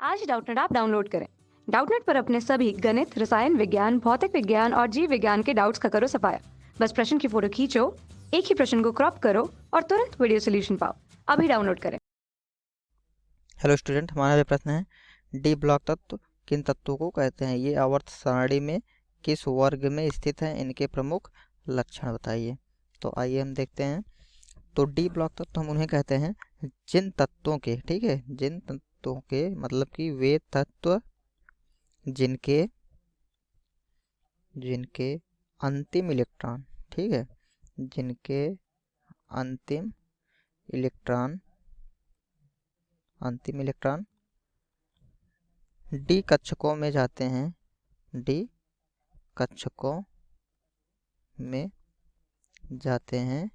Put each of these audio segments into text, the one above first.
आज Doubtnut app download करें। Doubtnut पर अपने सभी गणित, रसायन विज्ञान, भौतिक विज्ञान और जीव विज्ञान के डाउट्स का करो सफाया। बस प्रश्न की फोटो खींचो, एक ही प्रश्न को क्रॉप करो और तुरंत वीडियो सोल्यूशन पाओ। अभी डाउनलोड करें। हेलो स्टूडेंट, हमारा जो प्रश्न है डी ब्लॉक तत्व किन तत्वों को कहते हैं? ये आवर्त सारणी में किस वर्ग में स्थित है? इनके प्रमुख लक्षण बताइए। तो आइए हम देखते हैं। तो डी ब्लॉक तत्व हम उन्हें कहते हैं जिन तत्वों के, ठीक है, जिन तत्वों के मतलब कि वे तत्व जिनके जिनके अंतिम इलेक्ट्रॉन, ठीक है, जिनके अंतिम इलेक्ट्रॉन डी कक्षकों में जाते हैं, डी कक्षकों में जाते हैं,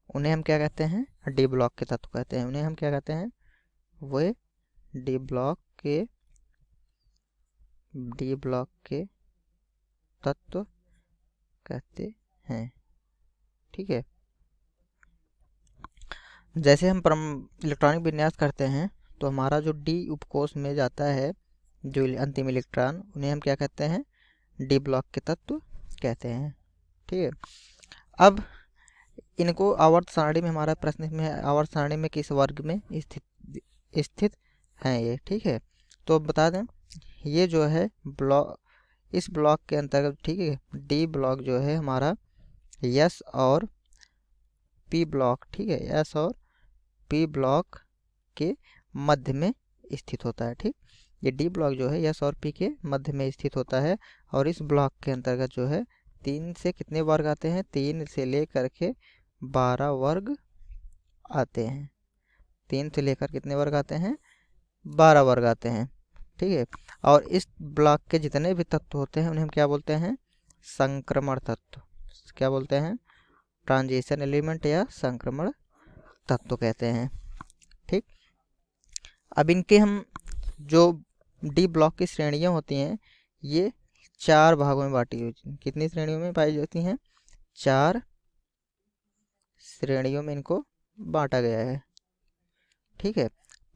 उन्हें हम क्या कहते हैं? डी ब्लॉक के तत्व कहते हैं। उन्हें हम क्या कहते हैं? वे डी ब्लॉक के तत्व कहते हैं, ठीक है। जैसे हम इलेक्ट्रॉनिक विन्यास करते हैं तो हमारा जो डी उपकोष में जाता है जो अंतिम इलेक्ट्रॉन, उन्हें हम क्या कहते हैं? डी ब्लॉक के तत्व कहते हैं, ठीक है। अब इनको आवर्त सारणी में, हमारा प्रश्न में आवर्त सारणी में किस वर्ग में स्थित हैं ये, ठीक है। तो बता दें, ये जो है ब्लॉक, इस ब्लॉक के अंतर्गत, ठीक है, डी ब्लॉक जो है हमारा एस और पी ब्लॉक, ठीक है, एस और पी ब्लॉक के मध्य में स्थित होता है, ठीक। ये डी ब्लॉक जो है एस और पी के मध्य में स्थित होता है और इस ब्लॉक के अंतर्गत जो है 3 से कितने वर्ग आते हैं? 3 से लेकर के 12 वर्ग आते हैं। 3 से लेकर कितने वर्ग आते हैं? 12 वर्ग आते हैं, ठीक है। और इस ब्लॉक के जितने भी तत्व होते हैं उन्हें हम क्या बोलते हैं? संक्रमण तत्व। क्या बोलते हैं? ट्रांजिशन एलिमेंट या संक्रमण तत्व कहते हैं, ठीक। अब इनके हम जो डी ब्लॉक की श्रेणियाँ होती हैं ये 4 भागों में बांटी हुई। कितनी श्रेणियों में पाई जाती हैं? 4 श्रेणियों में इनको बांटा गया है, ठीक है।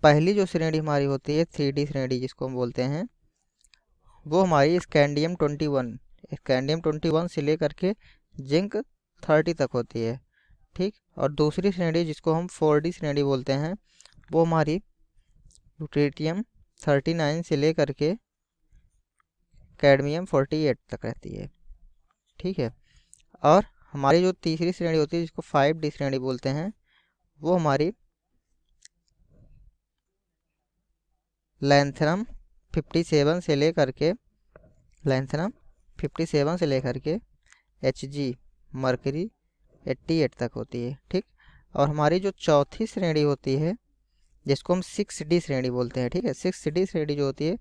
पहली जो श्रेणी हमारी होती है 3D श्रेणी जिसको हम बोलते हैं, वो हमारी स्कैंडियम 21 से लेकर के जिंक 30 तक होती है, ठीक। और दूसरी श्रेणी जिसको हम 4D श्रेणी बोलते हैं, वो हमारी ड्यूटेरियम 39 से लेकर के कैडमियम 48 तक रहती है, ठीक है। और हमारी जो तीसरी श्रेणी होती है जिसको 5D श्रेणी बोलते हैं, वो हमारी लैंथनम 57 से लेकर के Hg मरकरी 88 तक होती है, ठीक। और हमारी जो चौथी श्रेणी होती है जिसको हम 6D श्रेणी बोलते हैं, ठीक है। 6D श्रेणी जो होती है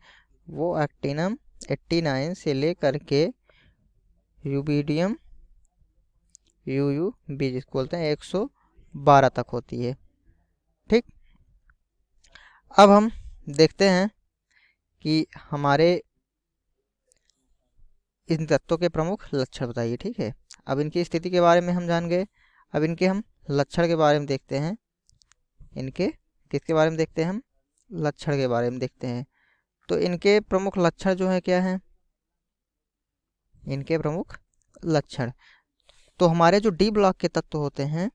वो एक्टिनम 89 से लेकर के यूबीडियम UUB जिसको बोलते हैं 112 तक होती है, ठीक। अब हम देखते हैं कि हमारे इन तत्वों के प्रमुख लक्षण बताइए, ठीक है। अब इनकी स्थिति के बारे में हम जान गए, अब इनके हम लक्षण के बारे में देखते हैं। इनके किसके बारे में देखते हैं? हम लक्षण के बारे में देखते हैं। तो इनके प्रमुख लक्षण जो है क्या है? इनके प्रमुख लक्षण, तो हमारे जो डी ब्लॉक के तत्व होते हैं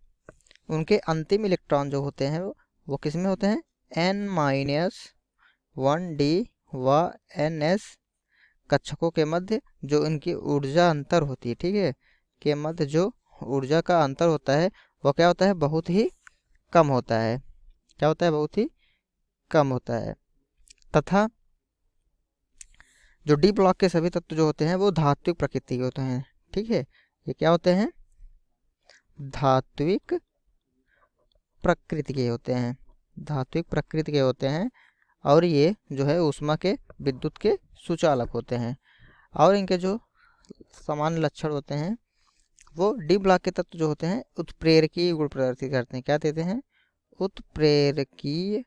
उनके अंतिम इलेक्ट्रॉन जो होते हैं वो किस में होते हैं? N-1D व NS कक्षकों के मध्य जो इनकी ऊर्जा अंतर होती है, ठीक है, के मध्य जो ऊर्जा का अंतर होता है वो क्या होता है? बहुत ही कम होता है। क्या होता है? बहुत ही कम होता है। तथा जो डी ब्लॉक के सभी तत्व जो होते हैं वो धात्विक प्रकृति के होते हैं, ठीक है। ये क्या होते हैं? धात्विक प्रकृति के होते हैं, धात्विक प्रकृति के होते हैं। और ये जो है ऊष्मा के, विद्युत के सुचालक होते हैं। और इनके जो सामान्य लक्षण होते हैं वो डी ब्लॉक के तत्व जो होते हैं उत्प्रेरकीय गुण प्रदर्शित करते हैं। क्या देते हैं? उत्प्रेरकीय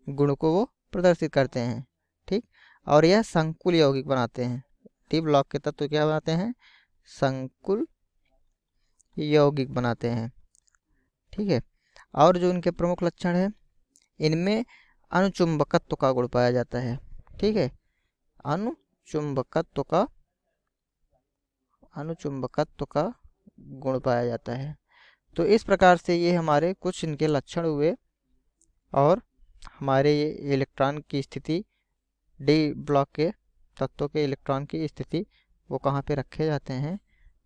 गुण को वो प्रदर्शित करते हैं, ठीक। और यह संकुल यौगिक बनाते हैं। डी ब्लॉक के तत्व क्या बनाते हैं? संकुल यौगिक बनाते हैं, ठीक है। और जो इनके प्रमुख लक्षण है, इनमें अनुचुंबकत्व का गुण पाया जाता है। ठीक है, अनुचुंबकत्व का गुण पाया जाता है। तो इस प्रकार से ये हमारे कुछ इनके लक्षण हुए और हमारे ये इलेक्ट्रॉन की स्थिति, डी ब्लॉक के तत्वों के इलेक्ट्रॉन की स्थिति वो कहाँ पे रखे जाते हैं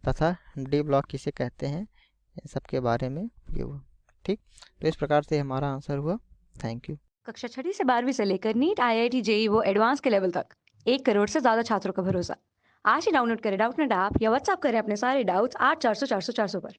तथा डी ब्लॉक किसे कहते हैं, इन सब के बारे में ये हुआ। ठीक, तो इस प्रकार से हमारा आंसर हुआ। Thank you. कक्षा 6वीं से 12वीं से लेकर नीट, IIT, JEE वो एडवांस के लेवल तक 1 करोड़ से ज्यादा छात्रों का भरोसा। आज ही डाउनलोड करें डाउटनेट ऐप या व्हाट्सएप करें अपने सारे डाउट्स 8400 400 400 पर।